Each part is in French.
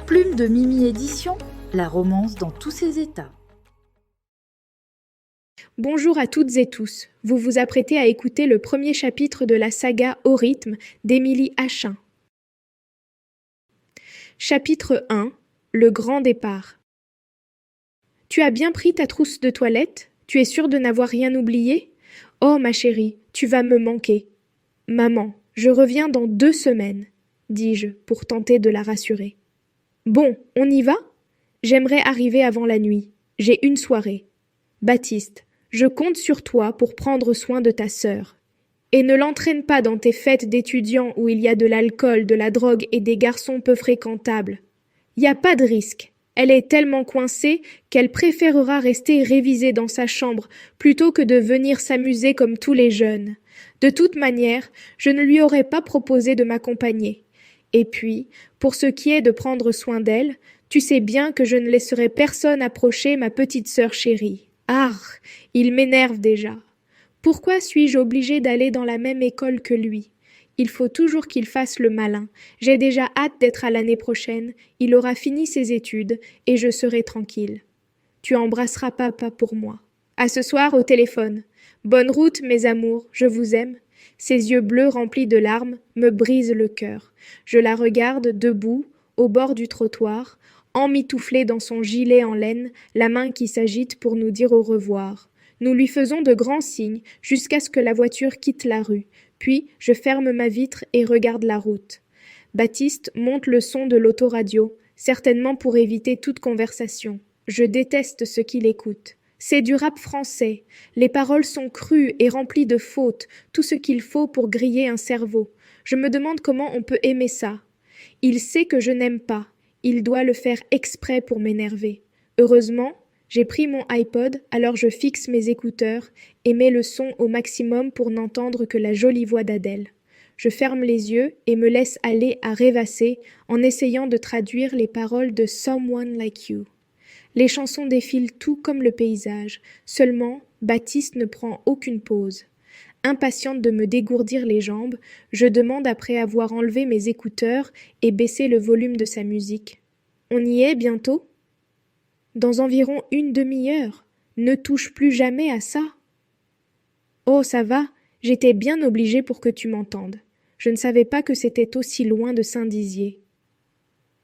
Plume de Mimi Édition, la romance dans tous ses états. Bonjour à toutes et tous. Vous vous apprêtez à écouter le premier chapitre de la saga Au rythme d'Émilie Achin. Chapitre 1. Le grand départ. Tu as bien pris ta trousse de toilette? Tu es sûre de n'avoir rien oublié? Oh ma chérie, tu vas me manquer. Maman, je reviens dans 2 semaines, dis-je pour tenter de la rassurer. Bon, on y va? J'aimerais arriver avant la nuit. J'ai une soirée. Baptiste, je compte sur toi pour prendre soin de ta sœur. Et ne l'entraîne pas dans tes fêtes d'étudiants où il y a de l'alcool, de la drogue et des garçons peu fréquentables. Y a pas de risque. Elle est tellement coincée qu'elle préférera rester révisée dans sa chambre plutôt que de venir s'amuser comme tous les jeunes. De toute manière, je ne lui aurais pas proposé de m'accompagner. Et puis, pour ce qui est de prendre soin d'elle, tu sais bien que je ne laisserai personne approcher ma petite sœur chérie. Ah, il m'énerve déjà. Pourquoi suis-je obligée d'aller dans la même école que lui? Il faut toujours qu'il fasse le malin. J'ai déjà hâte d'être à l'année prochaine. Il aura fini ses études et je serai tranquille. Tu embrasseras papa pour moi. À ce soir au téléphone. Bonne route, mes amours, je vous aime. Ses yeux bleus remplis de larmes me brisent le cœur. Je la regarde debout, au bord du trottoir, emmitouflée dans son gilet en laine, la main qui s'agite pour nous dire au revoir. Nous lui faisons de grands signes jusqu'à ce que la voiture quitte la rue. Puis je ferme ma vitre et regarde la route. Baptiste monte le son de l'autoradio, certainement pour éviter toute conversation. Je déteste ce qu'il écoute. C'est du rap français. Les paroles sont crues et remplies de fautes, tout ce qu'il faut pour griller un cerveau. Je me demande comment on peut aimer ça. Il sait que je n'aime pas. Il doit le faire exprès pour m'énerver. Heureusement, j'ai pris mon iPod, alors je fixe mes écouteurs et mets le son au maximum pour n'entendre que la jolie voix d'Adèle. Je ferme les yeux et me laisse aller à rêvasser en essayant de traduire les paroles de Someone Like You. Les chansons défilent tout comme le paysage, seulement Baptiste ne prend aucune pause. Impatiente de me dégourdir les jambes, je demande après avoir enlevé mes écouteurs et baissé le volume de sa musique. On y est bientôt? Dans environ 1 demi-heure. Ne touche plus jamais à ça. Oh, ça va, j'étais bien obligée pour que tu m'entendes. Je ne savais pas que c'était aussi loin de Saint-Dizier.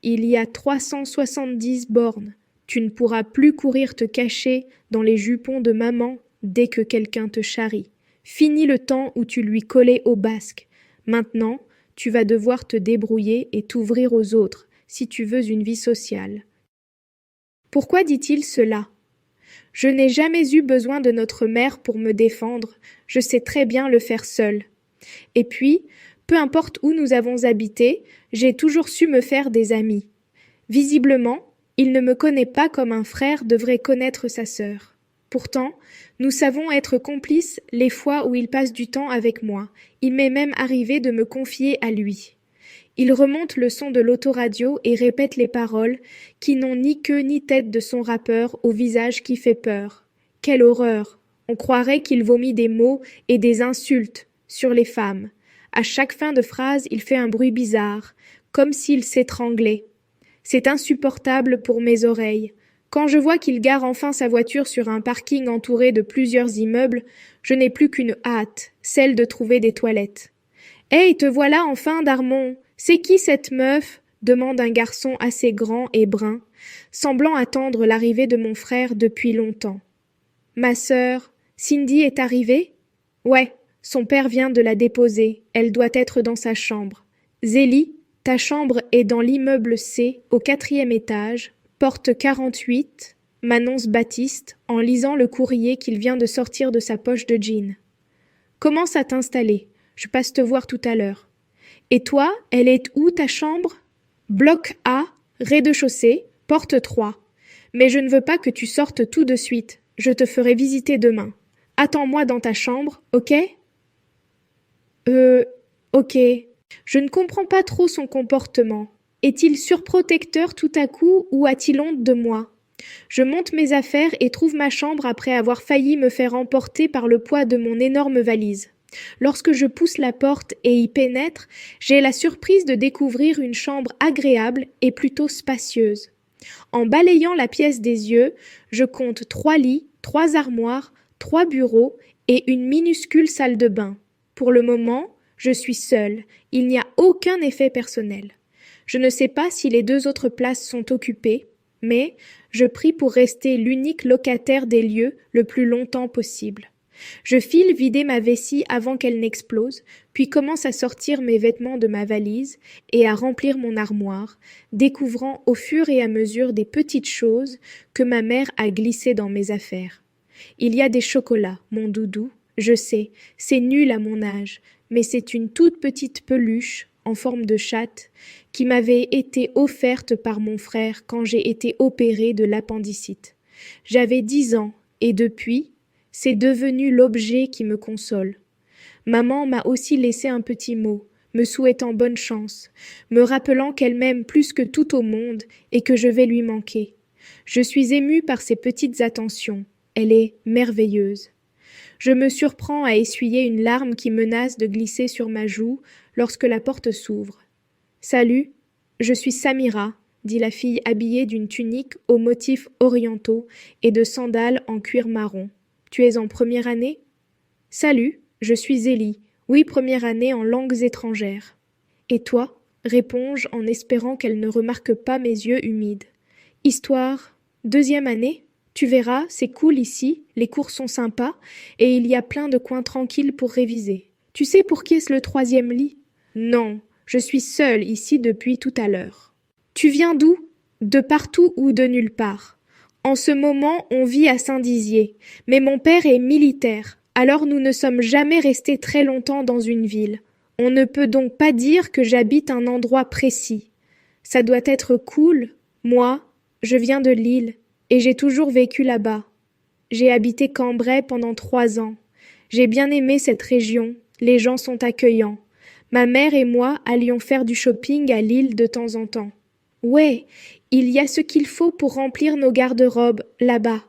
Il y a 370 bornes. Tu ne pourras plus courir te cacher dans les jupons de maman dès que quelqu'un te charrie. Fini le temps où tu lui collais au basque. Maintenant, tu vas devoir te débrouiller et t'ouvrir aux autres, si tu veux une vie sociale. Pourquoi dit-il cela? Je n'ai jamais eu besoin de notre mère pour me défendre, je sais très bien le faire seule. Et puis, peu importe où nous avons habité, j'ai toujours su me faire des amis. Visiblement, il ne me connaît pas comme un frère devrait connaître sa sœur. Pourtant, nous savons être complices les fois où il passe du temps avec moi. Il m'est même arrivé de me confier à lui. Il remonte le son de l'autoradio et répète les paroles qui n'ont ni queue ni tête de son rappeur au visage qui fait peur. Quelle horreur! On croirait qu'il vomit des mots et des insultes sur les femmes. À chaque fin de phrase, il fait un bruit bizarre, comme s'il s'étranglait. C'est insupportable pour mes oreilles. Quand je vois qu'il gare enfin sa voiture sur un parking entouré de plusieurs immeubles, je n'ai plus qu'une hâte, celle de trouver des toilettes. « Hey, te voilà enfin, Darmon! C'est qui cette meuf ?» demande un garçon assez grand et brun, semblant attendre l'arrivée de mon frère depuis longtemps. « Ma sœur, Cindy est arrivée ?»« Ouais, son père vient de la déposer, elle doit être dans sa chambre. »« Zélie, ta chambre est dans l'immeuble C, au 4e étage, porte 48, » m'annonce Baptiste en lisant le courrier qu'il vient de sortir de sa poche de jean. « Commence à t'installer, je passe te voir tout à l'heure. » « Et toi, elle est où ta chambre ? » ?»« Bloc A, rez-de-chaussée, porte 3. Mais je ne veux pas que tu sortes tout de suite, je te ferai visiter demain. Attends-moi dans ta chambre, ok ? Ok. Je ne comprends pas trop son comportement. Est-il surprotecteur tout à coup ou a-t-il honte de moi ? Je monte mes affaires et trouve ma chambre après avoir failli me faire emporter par le poids de mon énorme valise. Lorsque je pousse la porte et y pénètre, j'ai la surprise de découvrir une chambre agréable et plutôt spacieuse. En balayant la pièce des yeux, je compte 3 lits, 3 armoires, 3 bureaux et une minuscule salle de bain. Pour le moment, je suis seule, il n'y a aucun effet personnel. Je ne sais pas si les 2 autres places sont occupées, mais je prie pour rester l'unique locataire des lieux le plus longtemps possible. Je file vider ma vessie avant qu'elle n'explose, puis commence à sortir mes vêtements de ma valise et à remplir mon armoire, découvrant au fur et à mesure des petites choses que ma mère a glissées dans mes affaires. Il y a des chocolats, mon doudou, je sais, c'est nul à mon âge, mais c'est une toute petite peluche en forme de chatte qui m'avait été offerte par mon frère quand j'ai été opérée de l'appendicite. J'avais 10 ans et depuis, c'est devenu l'objet qui me console. Maman m'a aussi laissé un petit mot, me souhaitant bonne chance, me rappelant qu'elle m'aime plus que tout au monde et que je vais lui manquer. Je suis émue par ses petites attentions. Elle est merveilleuse. Je me surprends à essuyer une larme qui menace de glisser sur ma joue lorsque la porte s'ouvre. « Salut, je suis Samira », dit la fille habillée d'une tunique aux motifs orientaux et de sandales en cuir marron. « Tu es en première année ?»« Salut, je suis Zélie. Oui, première année en langues étrangères. »« Et toi ?» réponds-je en espérant qu'elle ne remarque pas mes yeux humides. « Histoire, 2e année ? Tu verras, c'est cool ici, les cours sont sympas, et il y a plein de coins tranquilles pour réviser. Tu sais pour qui est-ce le 3e lit ? Non, je suis seule ici depuis tout à l'heure. Tu viens d'où ? De partout ou de nulle part. En ce moment, on vit à Saint-Dizier, mais mon père est militaire, alors nous ne sommes jamais restés très longtemps dans une ville. On ne peut donc pas dire que j'habite un endroit précis. Ça doit être cool. Moi, je viens de Lille. Et j'ai toujours vécu là-bas. J'ai habité Cambrai pendant 3 ans. J'ai bien aimé cette région, les gens sont accueillants. Ma mère et moi allions faire du shopping à Lille de temps en temps. Ouais, il y a ce qu'il faut pour remplir nos garde-robes là-bas.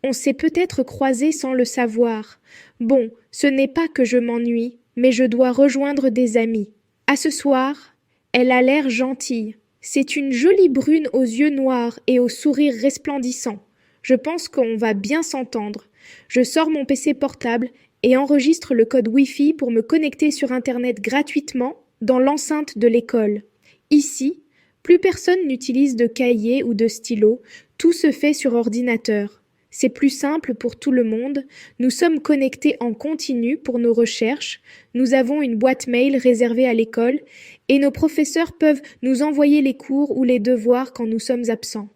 On s'est peut-être croisés sans le savoir. Bon, ce n'est pas que je m'ennuie, mais je dois rejoindre des amis. À ce soir, elle a l'air gentille. C'est une jolie brune aux yeux noirs et au sourire resplendissant. Je pense qu'on va bien s'entendre. Je sors mon PC portable et enregistre le code Wi-Fi pour me connecter sur Internet gratuitement dans l'enceinte de l'école. Ici, plus personne n'utilise de cahier ou de stylo, tout se fait sur ordinateur. C'est plus simple pour tout le monde, nous sommes connectés en continu pour nos recherches, nous avons une boîte mail réservée à l'école et nos professeurs peuvent nous envoyer les cours ou les devoirs quand nous sommes absents.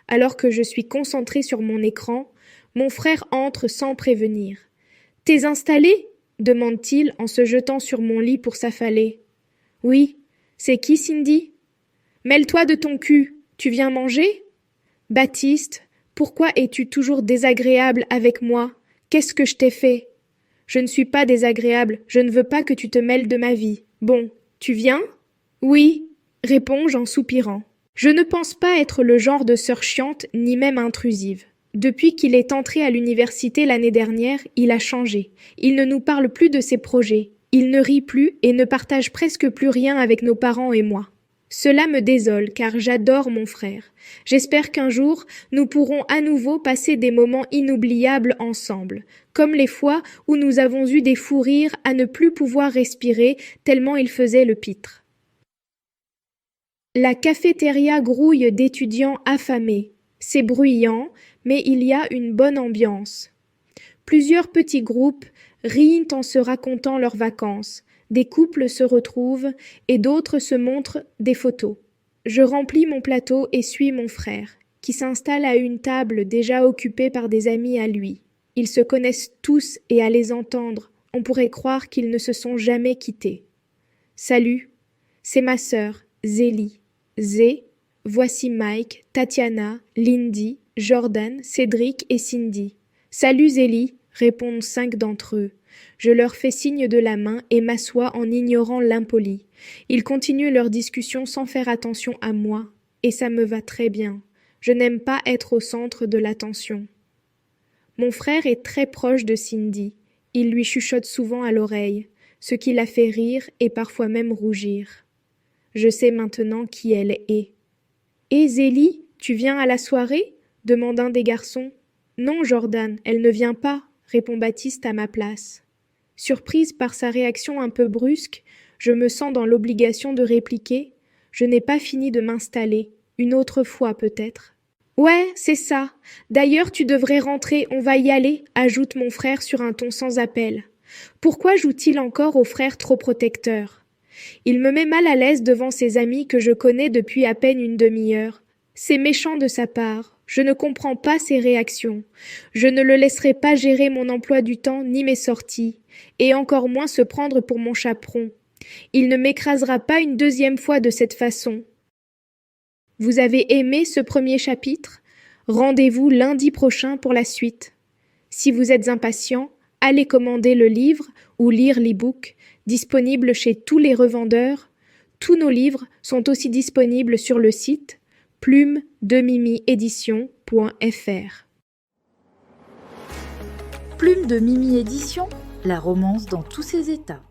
Alors que je suis concentrée sur mon écran, mon frère entre sans prévenir. « T'es installé ?» demande-t-il en se jetant sur mon lit pour s'affaler. « Oui. C'est qui, Cindy ? » « Mêle-toi de ton cul. Tu viens manger ? » « Baptiste, pourquoi es-tu toujours désagréable avec moi ? Qu'est-ce que je t'ai fait ? » « Je ne suis pas désagréable, je ne veux pas que tu te mêles de ma vie. Bon, tu viens ? » « Oui, réponds-je en soupirant. Je ne pense pas être le genre de sœur chiante ni même intrusive. Depuis qu'il est entré à l'université l'année dernière, il a changé. Il ne nous parle plus de ses projets. Il ne rit plus et ne partage presque plus rien avec nos parents et moi. Cela me désole car j'adore mon frère. J'espère qu'un jour, nous pourrons à nouveau passer des moments inoubliables ensemble, comme les fois où nous avons eu des fous rires à ne plus pouvoir respirer tellement il faisait le pitre. La cafétéria grouille d'étudiants affamés. C'est bruyant, mais il y a une bonne ambiance. Plusieurs petits groupes rient en se racontant leurs vacances. Des couples se retrouvent et d'autres se montrent des photos. Je remplis mon plateau et suis mon frère, qui s'installe à une table déjà occupée par des amis à lui. Ils se connaissent tous et à les entendre, on pourrait croire qu'ils ne se sont jamais quittés. Salut, c'est ma sœur, Zélie. Zé, voici Mike, Tatiana, Lindy, Jordan, Cédric et Cindy. Salut Zélie, répondent 5 d'entre eux. Je leur fais signe de la main et m'assois en ignorant l'impoli. Ils continuent leur discussion sans faire attention à moi, et ça me va très bien. Je n'aime pas être au centre de l'attention. Mon frère est très proche de Cindy. Il lui chuchote souvent à l'oreille. ce qui la fait rire et parfois même rougir. Je sais maintenant qui elle est. « Et Zélie, tu viens à la soirée » demande un des garçons. « Non, Jordan, elle ne vient pas » répond Baptiste à ma place. Surprise par sa réaction un peu brusque, je me sens dans l'obligation de répliquer. Je n'ai pas fini de m'installer, une autre fois peut-être. Ouais, c'est ça. D'ailleurs, tu devrais rentrer, on va y aller, ajoute mon frère sur un ton sans appel. Pourquoi joue-t-il encore au frère trop protecteur? Il me met mal à l'aise devant ses amis que je connais depuis à peine une demi-heure. C'est méchant de sa part. Je ne comprends pas ses réactions. Je ne le laisserai pas gérer mon emploi du temps ni mes sorties, et encore moins se prendre pour mon chaperon. Il ne m'écrasera pas une deuxième fois de cette façon. Vous avez aimé ce premier chapitre? Rendez-vous lundi prochain pour la suite. Si vous êtes impatient, allez commander le livre ou lire l'e-book, disponible chez tous les revendeurs. Tous nos livres sont aussi disponibles sur le site plume-de-mimi-édition.fr. Plume de Mimi Édition, la romance dans tous ses états.